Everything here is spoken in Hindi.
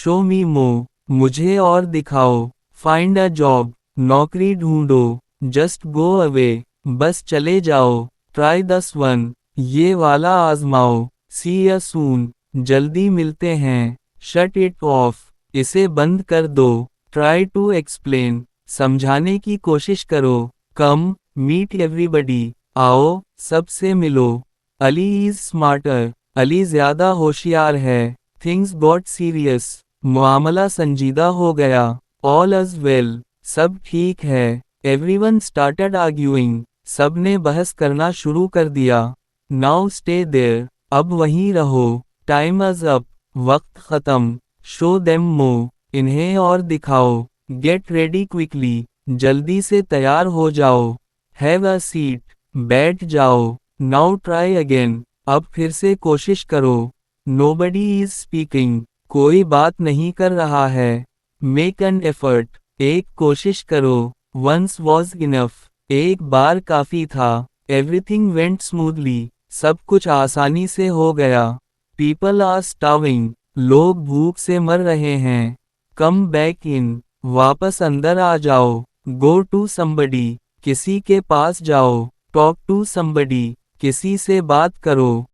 शो मी मो, मुझे और दिखाओ। फाइंड अ जॉब, नौकरी ढूंढो। जस्ट गो अवे, बस चले जाओ। ट्राई दस वन, ये वाला आजमाओ। सी या सून, जल्दी मिलते हैं। शट इट ऑफ, इसे बंद कर दो। ट्राई टू एक्सप्लेन, समझाने की कोशिश करो। कम, मीट एवरीबडी, आओ, सबसे मिलो। अली इज स्मार्टर, अली ज्यादा होशियार है। थिंग्स गॉट सीरियस, मामला संजीदा हो गया। ऑल इज वेल, सब ठीक है। एवरीवन स्टार्टेड आर्ग्यूइंग, सब ने बहस करना शुरू कर दिया। नाउ स्टे देयर, अब वहीं रहो। टाइम इज अप, वक्त खत्म। शो देम मो, इन्हें और दिखाओ। गेट रेडी क्विकली, जल्दी से तैयार हो जाओ। हैव अ सीट, बैठ जाओ। नाउ ट्राई अगेन, अब फिर से कोशिश करो। नोबडी इज स्पीकिंग, कोई बात नहीं कर रहा है। मेक एन एफर्ट, एक कोशिश करो। वंस वॉज इनफ, एक बार काफी था। एवरीथिंग वेंट स्मूथली, सब कुछ आसानी से हो गया। पीपल आर स्टार्विंग, लोग भूख से मर रहे हैं। कम बैक इन, वापस अंदर आ जाओ। गो टू समबडी, किसी के पास जाओ। टॉक टू समबडी, किसी से बात करो।